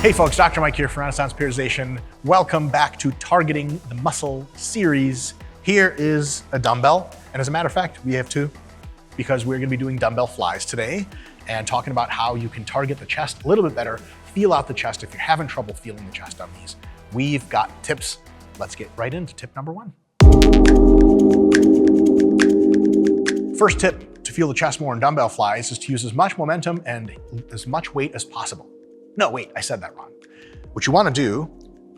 Hey folks, Dr. Mike here from Renaissance Periodization. Welcome back to Targeting the Muscle series. Here is a dumbbell, and as a matter of fact, we have two, because we're gonna be doing dumbbell flies today and talking about how you can target the chest a little bit better, feel out the chest if you're having trouble feeling the chest on these. We've got tips. Let's get right into tip number one. First tip to feel the chest more in dumbbell flies is to use as much momentum and as much weight as possible. No, wait, I said that wrong. What you want to do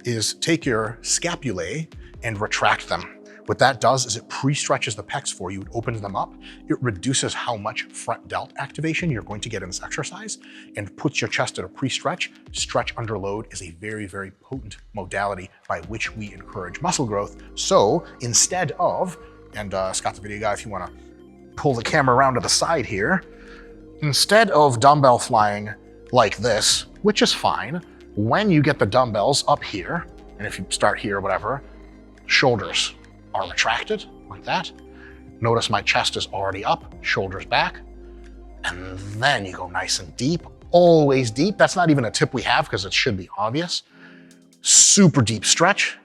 is take your scapulae and retract them. What that does is it pre-stretches the pecs for you, it opens them up, it reduces how much front delt activation you're going to get in this exercise, and puts your chest at a pre-stretch. Stretch under load is a very, very potent modality by which we encourage muscle growth. So instead of, and Scott's a video guy if you want to pull the camera around to the side here, instead of dumbbell flying like this, which is fine, when you get the dumbbells up here, and if you start here, whatever, shoulders are retracted like that. Notice my chest is already up, shoulders back, and then you go nice and deep, always deep. That's not even a tip we have because it should be obvious. Super deep stretch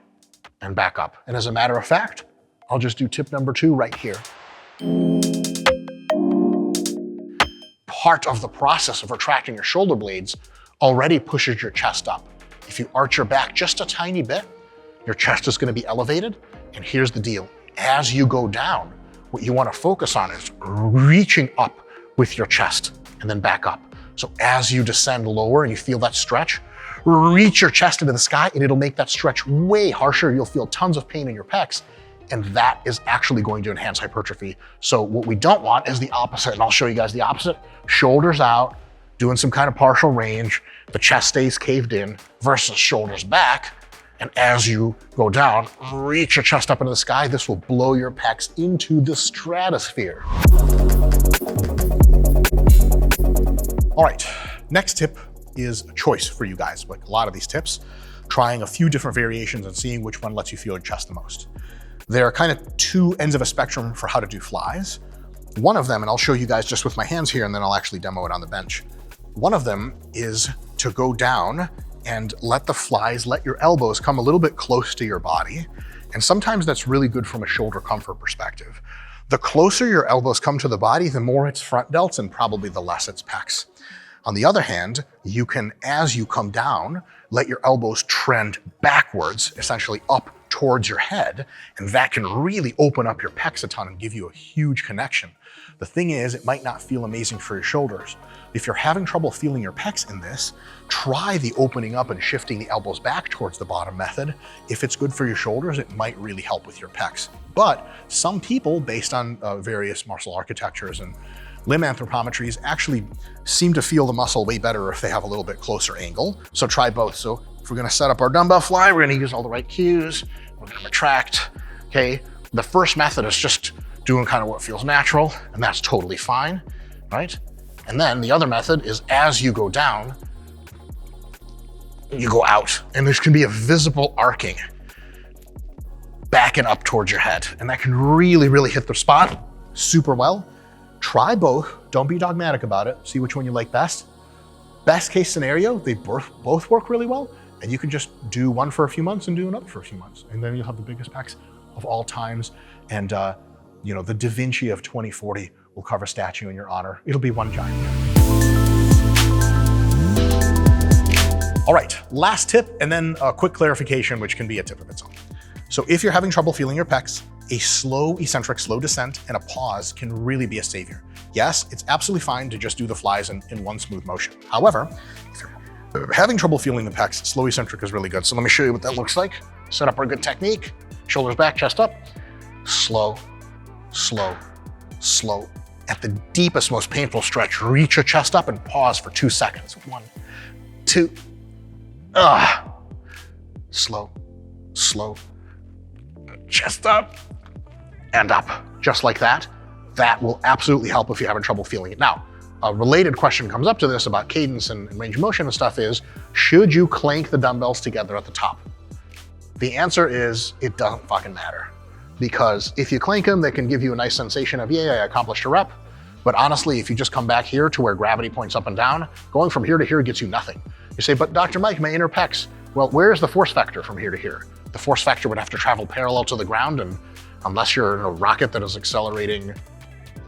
and back up. And as a matter of fact, I'll just do tip number two right here. Part of the process of retracting your shoulder blades already pushes your chest up. If you arch your back just a tiny bit, your chest is going to be elevated. And here's the deal. As you go down, what you want to focus on is reaching up with your chest and then back up. So as you descend lower and you feel that stretch, reach your chest into the sky and it'll make that stretch way harsher. You'll feel tons of pain in your pecs. And that is actually going to enhance hypertrophy. So what we don't want is the opposite, and I'll show you guys the opposite. Shoulders out, doing some kind of partial range, the chest stays caved in, versus shoulders back. And as you go down, reach your chest up into the sky. This will blow your pecs into the stratosphere. All right, next tip is a choice for you guys. Like a lot of these tips, trying a few different variations and seeing which one lets you feel your chest the most. There are kind of two ends of a spectrum for how to do flies. One of them, and I'll show you guys just with my hands here and then I'll actually demo it on the bench. One of them is to go down and let your elbows come a little bit close to your body. And sometimes that's really good from a shoulder comfort perspective. The closer your elbows come to the body, the more it's front delts and probably the less it's pecs. On the other hand, you can, as you come down, let your elbows trend backwards, essentially up towards your head, and that can really open up your pecs a ton and give you a huge connection. The thing is, it might not feel amazing for your shoulders. If you're having trouble feeling your pecs in this, try the opening up and shifting the elbows back towards the bottom method. If it's good for your shoulders, it might really help with your pecs. But some people, based on various muscle architectures and limb anthropometries, actually seem to feel the muscle way better if they have a little bit closer angle. So try both. So if we're gonna set up our dumbbell fly, we're gonna use all the right cues. We're gonna retract, okay? The first method is just doing kind of what feels natural, and that's totally fine, right? And then the other method is as you go down, you go out, and there can be a visible arcing back and up towards your head. And that can really, really hit the spot super well. Try both, don't be dogmatic about it. See which one you like best. Best case scenario, they both work really well, and you can just do one for a few months and do another for a few months. And then you'll have the biggest pecs of all times. And you know, the Da Vinci of 2040 will carve a statue in your honor. It'll be one giant. All right, last tip, and then a quick clarification, which can be a tip of its own. So if you're having trouble feeling your pecs, a slow eccentric, slow descent, and a pause can really be a savior. Yes, it's absolutely fine to just do the flies in one smooth motion. However, if you're having trouble feeling the pecs, slow eccentric is really good. So let me show you what that looks like. Set up our good technique. Shoulders back, chest up. Slow, slow, slow. At the deepest, most painful stretch, reach your chest up and pause for 2 seconds. 1, 2, slow, slow, chest up and up, just like that. That will absolutely help if you're having trouble feeling it. Now, a related question comes up to this about cadence and range of motion and stuff is, should you clank the dumbbells together at the top? The answer is, it doesn't fucking matter. Because if you clank them, they can give you a nice sensation of, yeah, I accomplished a rep. But honestly, if you just come back here to where gravity points up and down, going from here to here gets you nothing. You say, but Dr. Mike, my inner pecs. Well, where's the force vector from here to here? The force vector would have to travel parallel to the ground, and unless you're in a rocket that is accelerating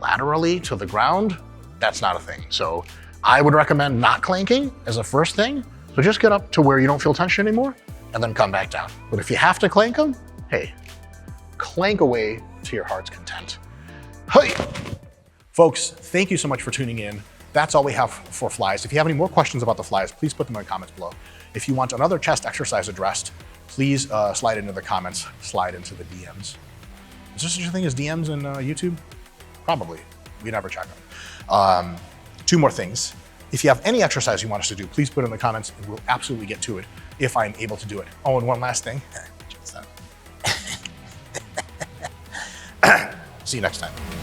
laterally to the ground, that's not a thing. So I would recommend not clanking as a first thing. So just get up to where you don't feel tension anymore and then come back down. But if you have to clank them, hey, clank away to your heart's content. Hey! Folks, thank you so much for tuning in. That's all we have for flies. If you have any more questions about the flies, please put them in the comments below. If you want another chest exercise addressed, please slide into the comments, slide into the DMs. Is there such a thing as DMs in YouTube? Probably. We never check them. Two more things. If you have any exercise you want us to do, please put it in the comments and we'll absolutely get to it if I'm able to do it. Oh, and one last thing. See you next time.